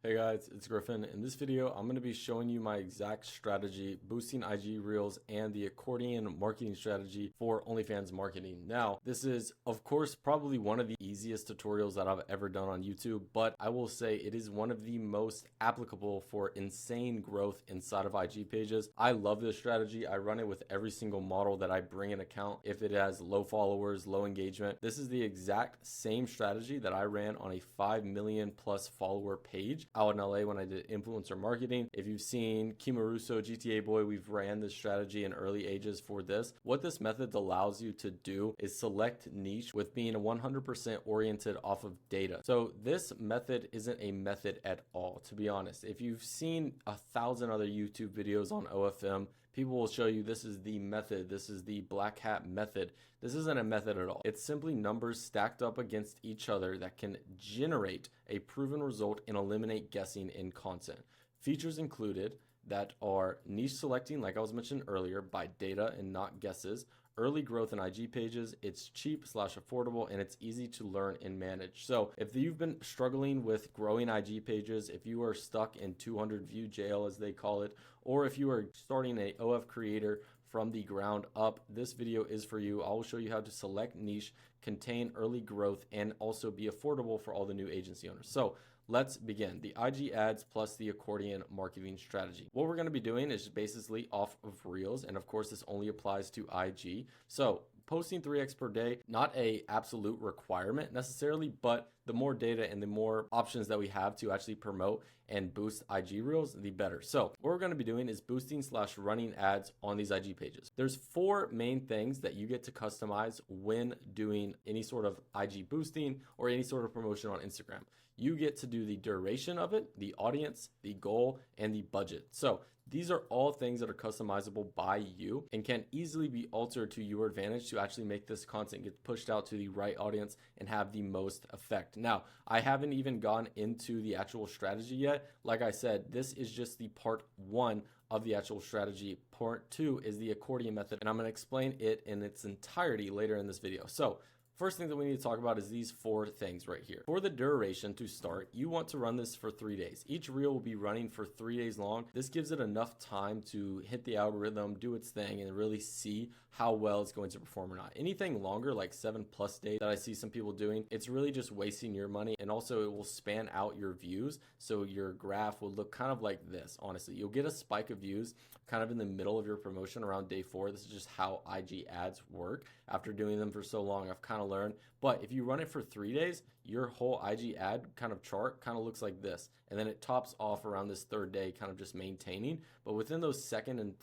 Hey guys, it's Griffin. In this video, I'm going to be showing you my exact strategy, boosting IG Reels and the Accordion marketing strategy for OnlyFans marketing. Now, this is, of course, probably one of the easiest tutorials that I've ever done on YouTube, but I will say it is one of the most applicable for insane growth inside of IG pages. I love this strategy. I run it with every single model that I bring in account. If it has low followers, low engagement, this is the exact same strategy that I ran on a 5 million plus follower page out in LA when I did influencer marketing. If you've seen Kima Russo, GTA Boy, we've ran this strategy in early ages for this. What this method allows you to do is select niche with being 100% oriented off of data. So this method isn't a method at all, to be honest. If you've seen 1,000 other YouTube videos on OFM, people will show you this is the method, this is the black hat method. This isn't a method at all. It's simply numbers stacked up against each other that can generate a proven result and eliminate guessing in content. Features included that are niche selecting, like I was mentioning earlier, by data and not guesses, early growth in IG pages, it's cheap / affordable, and it's easy to learn and manage. So if you've been struggling with growing IG pages, if you are stuck in 200 view jail as they call it, or if you are starting a OF creator from the ground up, this video is for you. I will show you how to select niche, contain early growth, and also be affordable for all the new agency owners. So let's begin. The IG ads plus the Accordion marketing strategy. What we're going to be doing is basically off of Reels, and of course this only applies to IG. So posting 3x per day, not a absolute requirement necessarily, but the more data and the more options that we have to actually promote and boost IG Reels, the better. So what we're going to be doing is boosting / running ads on these IG pages. There's 4 main things that you get to customize when doing any sort of IG boosting or any sort of promotion on Instagram. You get to do the duration of it, the audience, the goal, and the budget. So these are all things that are customizable by you and can easily be altered to your advantage to actually make this content get pushed out to the right audience and have the most effect. Now, I haven't even gone into the actual strategy yet. Like I said, this is just the part 1 of the actual strategy. Part 2 is the Accordion method, and I'm going to explain it in its entirety later in this video. So first thing that we need to talk about is these 4 things right here. For the duration to start, you want to run this for 3 days. Each reel will be running for 3 days long. This gives it enough time to hit the algorithm, do its thing, and really see how well it's going to perform or not. Anything longer, like 7+ days that I see some people doing, it's really just wasting your money, and also it will span out your views. So your graph will look kind of like this, honestly. You'll get a spike of views kind of in the middle of your promotion around day 4. This is just how IG ads work. After doing them for so long, I've kind of learned. But if you run it for 3 days, your whole IG ad kind of chart kind of looks like this, and then it tops off around this 3rd day, kind of just maintaining. But within those second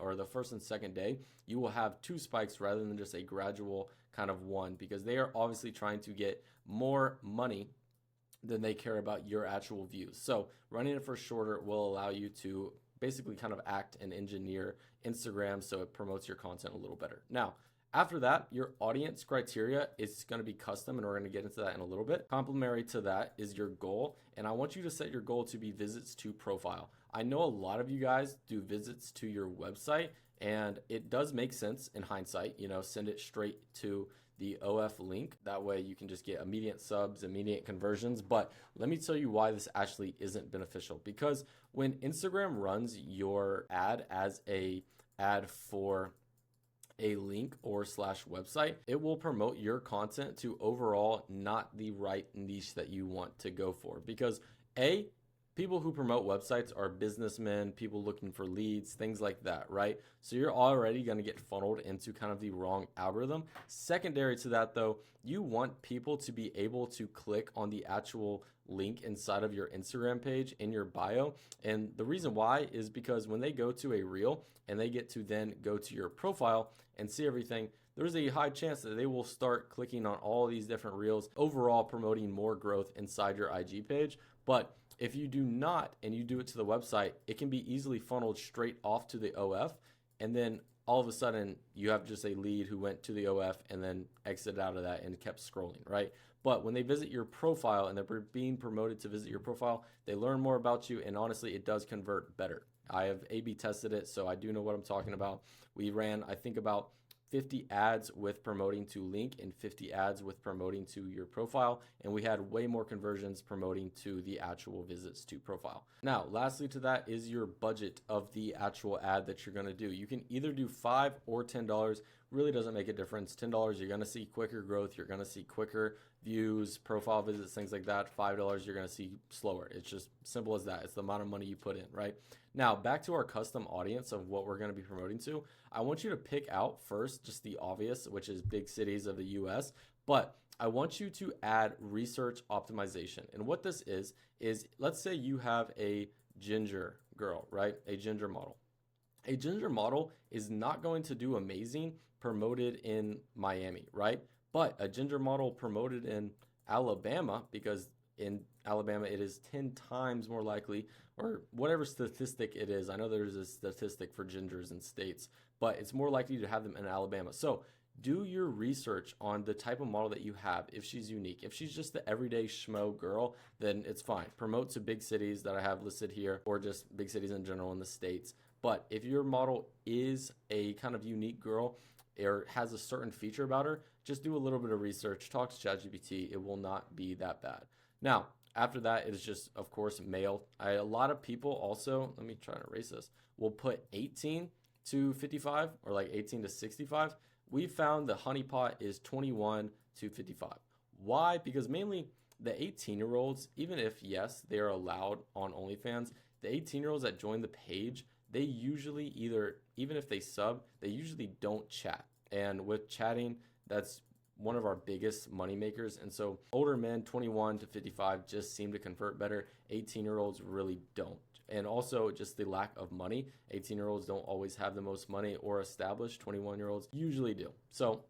or the first and second day, you will have 2 spikes rather than just a gradual kind of 1, because they are obviously trying to get more money than they care about your actual views. So running it for shorter will allow you to basically kind of act and engineer Instagram so it promotes your content a little better. Now, after that, your audience criteria is going to be custom, and we're going to get into that in a little bit. Complementary to that is your goal, and I want you to set your goal to be visits to profile. I know a lot of you guys do visits to your website, and it does make sense in hindsight, send it straight to the OF link. That way you can just get immediate subs, immediate conversions. But let me tell you why this actually isn't beneficial, because when Instagram runs your ad as a ad for a link or / website, it will promote your content to overall not the right niche that you want to go for, because people who promote websites are businessmen, people looking for leads, things like that, right? So you're already going to get funneled into kind of the wrong algorithm. Secondary to that though, you want people to be able to click on the actual link inside of your Instagram page in your bio. And the reason why is because when they go to a reel and they get to then go to your profile and see everything, there's a high chance that they will start clicking on all these different reels, overall promoting more growth inside your IG page. But if you do not, and you do it to the website, it can be easily funneled straight off to the OF, and then all of a sudden you have just a lead who went to the OF and then exited out of that and kept scrolling, right? But when they visit your profile and they're being promoted to visit your profile, they learn more about you, and honestly, it does convert better. I have A/B tested it, so I do know what I'm talking about. We ran, I think, about 50 ads with promoting to link and 50 ads with promoting to your profile. And we had way more conversions promoting to the actual visits to profile. Now, lastly to that is your budget of the actual ad that you're going to do. You can either do $5 or $10. Really doesn't make a difference. $10, you're going to see quicker growth. You're going to see quicker views, profile visits, things like that. $5, you're going to see slower. It's just simple as that. It's the amount of money you put in, right? Now, back to our custom audience of what we're going to be promoting to. I want you to pick out first just the obvious, which is big cities of the US, but I want you to add research optimization. And what this is let's say you have a ginger girl, right? A ginger model. A ginger model is not going to do amazing promoted in Miami, right? But a ginger model promoted in Alabama, because in Alabama it is 10 times more likely, or whatever statistic it is. I know there's a statistic for gingers in states, but it's more likely to have them in Alabama. So do your research on the type of model that you have. If she's unique, if she's just the everyday schmo girl, then it's fine. Promote to big cities that I have listed here, or just big cities in general in the States. But if your model is a kind of unique girl or has a certain feature about her, just do a little bit of research, talk to ChatGPT. It will not be that bad. Now, after that, it is just, of course, male. A lot of people also, let me try to erase this, will put 18 to 55 or like 18 to 65. We found the honeypot is 21 to 55. Why? Because mainly the 18-year-olds, even if, yes, they are allowed on OnlyFans, the 18-year-olds that join the page, they usually either, even if they sub, they usually don't chat. And with chatting, that's one of our biggest money makers. And so older men, 21 to 55, just seem to convert better. 18-year-olds really don't. And also just the lack of money. 18-year-olds don't always have the most money, or established 21-year-olds usually do. So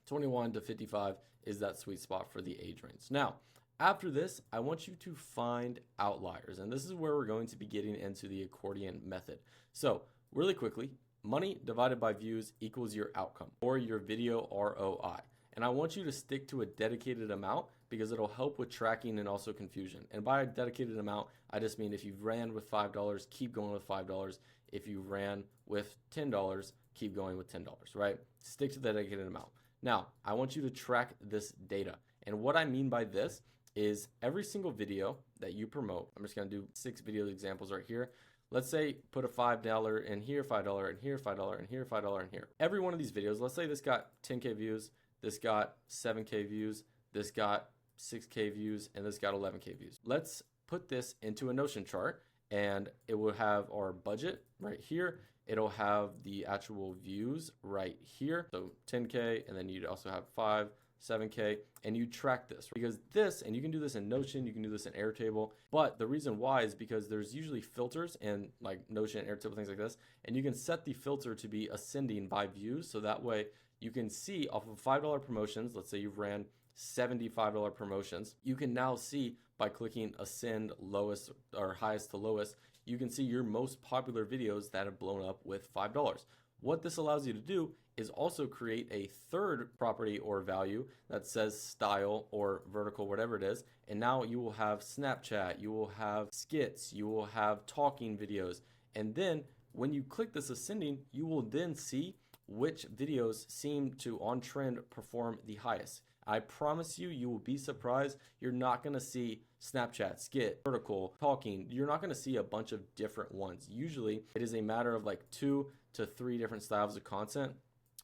21 to 55 is that sweet spot for the age range. Now, after this, I want you to find outliers. And this is where we're going to be getting into the accordion method. So really quickly, money divided by views equals your outcome, or your video ROI. And I want you to stick to a dedicated amount because it'll help with tracking and also confusion. And by a dedicated amount, I just mean if you ran with $5, keep going with $5. If you ran with $10, keep going with $10, right? Stick to the dedicated amount. Now, I want you to track this data. And what I mean by this is every single video that you promote, I'm just gonna do 6 video examples right here. Let's say put a $5 in here, $5 in here, $5 in here, $5 in here. Every one of these videos, let's say this got 10K views, this got 7K views, this got 6K views, and this got 11K views. Let's put this into a Notion chart, and it will have our budget right here. It'll have the actual views right here. So 10K, and then you'd also have 5, 7K, and you track this, because this, and you can do this in Notion, you can do this in Airtable, but the reason why is because there's usually filters in like Notion, Airtable, things like this, and you can set the filter to be ascending by views, so that way you can see off of $5 promotions, let's say you've ran $75 promotions, you can now see by clicking ascend lowest or highest to lowest, you can see your most popular videos that have blown up with $5. What this allows you to do is also create a third property or value that says style or vertical, whatever it is. And now you will have Snapchat, you will have skits, you will have talking videos. And then when you click this ascending, you will then see which videos seem to on trend perform the highest. I promise you, you will be surprised. You're not going to see Snapchat, skit, vertical, talking. You're not going to see a bunch of different ones. Usually it is a matter of like 2 to 3 different styles of content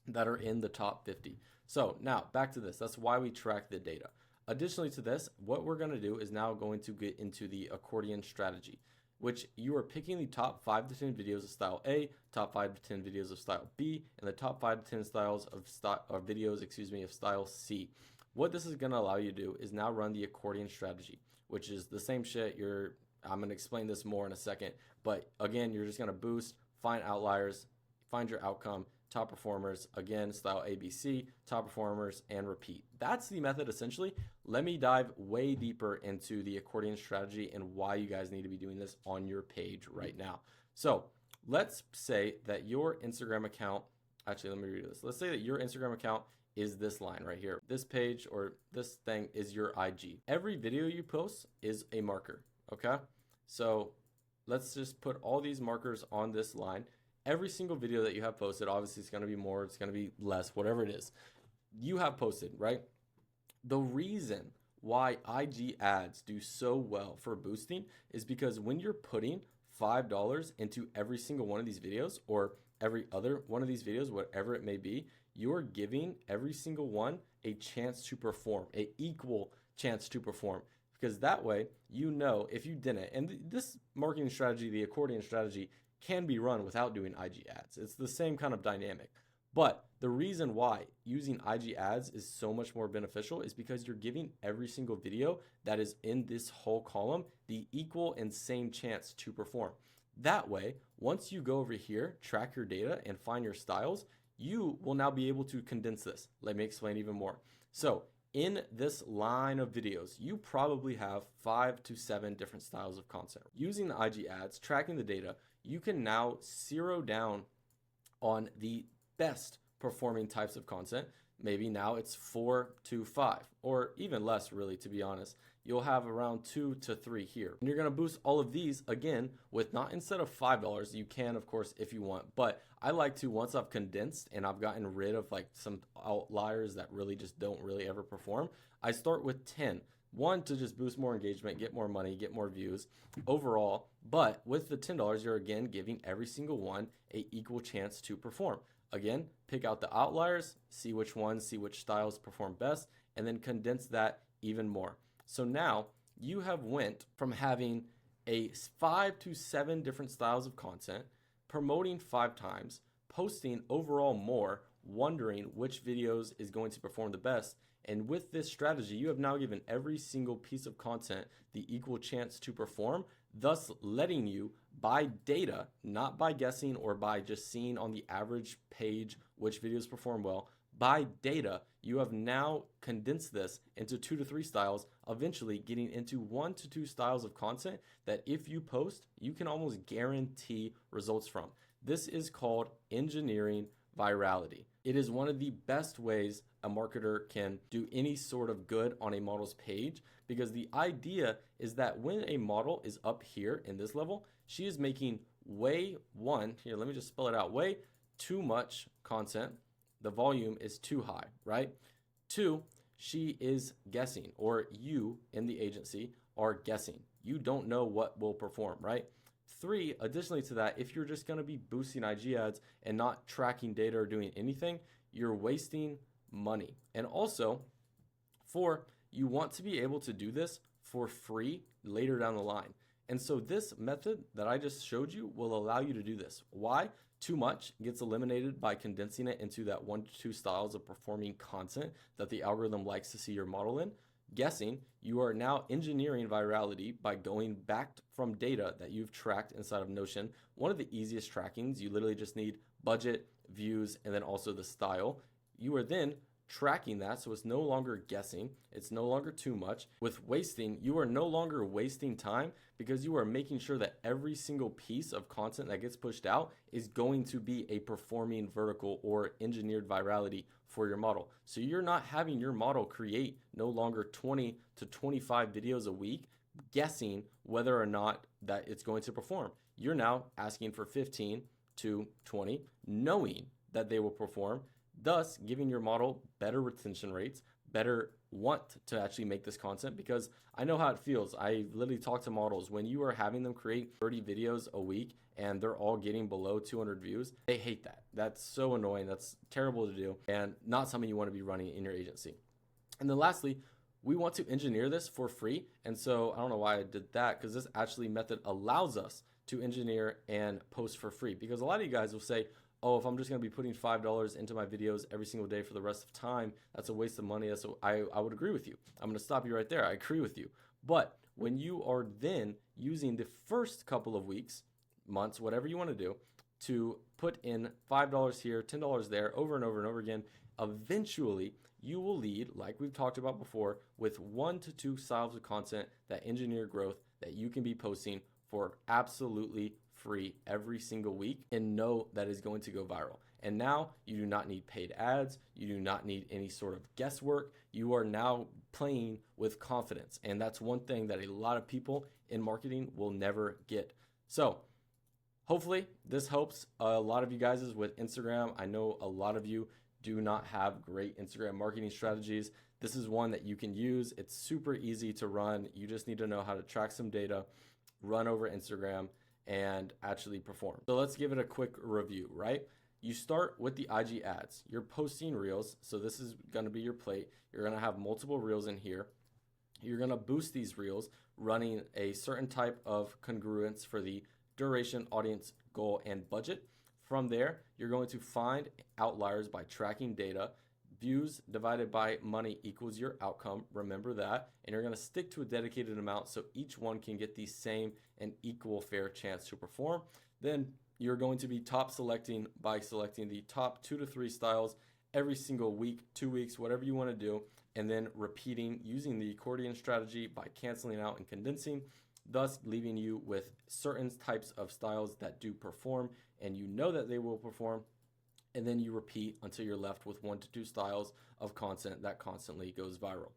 that are in the top 50. So now back to this. That's why we track the data. Additionally to this, what we're going to do is now going to get into the accordion strategy, which you are picking the top 5 to 10 videos of style A, top 5 to 10 videos of style B, and the top 5 to 10 styles of videos, of style C. What this is going to allow you to do is now run the accordion strategy, which is the same shit. I'm going to explain this more in a second, but again, you're just going to boost, find outliers, find your outcome, top performers, again, style ABC, top performers, and repeat. That's the method essentially. Let me dive way deeper into the accordion strategy and why you guys need to be doing this on your page right now. So let's say that your Instagram account, actually, let me read this. Let's say that your Instagram account is this line right here. This page or this thing is your IG. Every video you post is a marker, okay? So let's just put all these markers on this line. every single video that you have posted, obviously it's going to be more, it's going to be less, whatever it is, you have posted, right? The reason why IG ads do so well for boosting is because when you're putting $5 into every single one of these videos or every other one of these videos, whatever it may be, you're giving every single one a chance to perform, an equal chance to perform. Because that way, you know, if you didn't, and this marketing strategy, the accordion strategy, can be run without doing IG ads. It's the same kind of dynamic. But the reason why using IG ads is so much more beneficial is because you're giving every single video that is in this whole column the equal and same chance to perform. That way, once you go over here, track your data, and find your styles, you will now be able to condense this. Let me explain even more. So in this line of videos, you probably have 5 to 7 different styles of content. Using the IG ads, tracking the data, you can now zero down on the best performing types of content. Maybe now it's 4 to 5, or even less, really, to be honest. You'll have around 2 to 3 here. And you're going to boost all of these again with not instead of $5. You can, of course, if you want, but I like to, once I've condensed and I've gotten rid of like some outliers that really just don't really ever perform, I start with 10. One, to just boost more engagement, get more money, get more views overall. But with the $10, you're again giving every single one a equal chance to perform. Again, pick out the outliers, see which ones, see which styles perform best, and then condense that even more. So now you have went from having a 5 to 7 different styles of content, promoting 5 times, posting overall more, wondering which videos is going to perform the best. And with this strategy, you have now given every single piece of content the equal chance to perform, thus letting you, by data, not by guessing or by just seeing on the average page which videos perform well, by data, you have now condensed this into 2 to 3 styles, eventually getting into 1 to 2 styles of content that if you post, you can almost guarantee results from. This is called engineering virality. It is one of the best ways a marketer can do any sort of good on a model's page, because the idea is that when a model is up here in this level, she is making way let me just spell it out, way too much content. The volume is too high, right? 2, she is guessing, or you in the agency are guessing. You don't know what will perform, right? 3, additionally to that, if you're just going to be boosting IG ads and not tracking data or doing anything, you're wasting money. And also, 4, you want to be able to do this for free later down the line. And so this method that I just showed you will allow you to do this. Why? Too much gets eliminated by condensing it into that 1 to 2 styles of performing content that the algorithm likes to see your model in. Guessing, you are now engineering virality by going back from data that you've tracked inside of Notion. One of the easiest trackings, you literally just need budget, views, and then also the style. You are then tracking that, so it's no longer guessing, it's no longer too much. With wasting, you are no longer wasting time because you are making sure that every single piece of content that gets pushed out is going to be a performing vertical or engineered virality for your model. So you're not having your model create no longer 20 to 25 videos a week guessing whether or not that it's going to perform. You're now asking for 15 to 20, knowing that they will perform, thus giving your model better retention rates, better want to actually make this content, because I know how it feels. I literally talk to models when you are having them create 30 videos a week and they're all getting below 200 views. They hate that. That's so annoying. That's terrible to do and not something you want to be running in your agency. And then lastly, we want to engineer this for free. And so I don't know why I did that, because this actually method allows us to engineer and post for free, because a lot of you guys will say, oh, if I'm just going to be putting $5 into my videos every single day for the rest of time, that's a waste of money. I would agree with you. I'm going to stop you right there. I agree with you. But when you are then using the first couple of weeks, months, whatever you want to do, to put in $5 here, $10 there, over and over and over again, eventually you will lead, like we've talked about before, with 1 to 2 styles of content that engineer growth that you can be posting for absolutely free every single week and know that is going to go viral. And now you do not need paid ads. You do not need any sort of guesswork. You are now playing with confidence. And that's one thing that a lot of people in marketing will never get. So hopefully this helps a lot of you guys with Instagram. I know a lot of you do not have great Instagram marketing strategies. This is one that you can use. It's super easy to run. You just need to know how to track some data, run over Instagram, and actually perform. So let's give it a quick review, right? You start with the IG ads. You're posting reels. So this is going to be your plate. You're going to have multiple reels in here. You're going to boost these reels running a certain type of congruence for the duration, audience, goal, and budget. From there, you're going to find outliers by tracking data. Views divided by money equals your outcome. Remember that. And you're going to stick to a dedicated amount so each one can get the same and equal fair chance to perform. Then you're going to be top selecting by selecting the top 2 to 3 styles every single week, 2 weeks, whatever you want to do, and then repeating using the accordion strategy by canceling out and condensing, thus leaving you with certain types of styles that do perform and you know that they will perform. And then you repeat until you're left with 1 to 2 styles of content that constantly goes viral.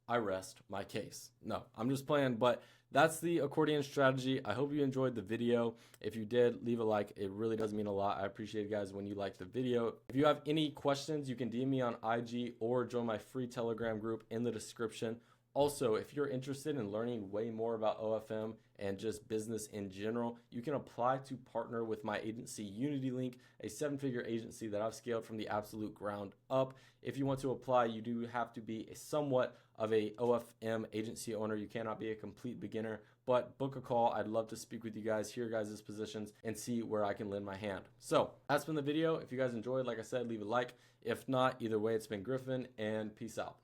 I rest my case. No, I'm just playing, but that's the accordion strategy. I hope you enjoyed the video. If you did, leave a like. It really does mean a lot. I appreciate it, guys, when you like the video. If you have any questions, you can DM me on IG or join my free Telegram group in the description. Also, if you're interested in learning way more about OFM and just business in general, you can apply to partner with my agency, Unity Link, a 7-figure agency that I've scaled from the absolute ground up. If you want to apply, you do have to be somewhat of a OFM agency owner. You cannot be a complete beginner, but book a call. I'd love to speak with you guys, hear guys' positions, and see where I can lend my hand. So that's been the video. If you guys enjoyed, like I said, leave a like. If not, either way, it's been Griffin, and peace out.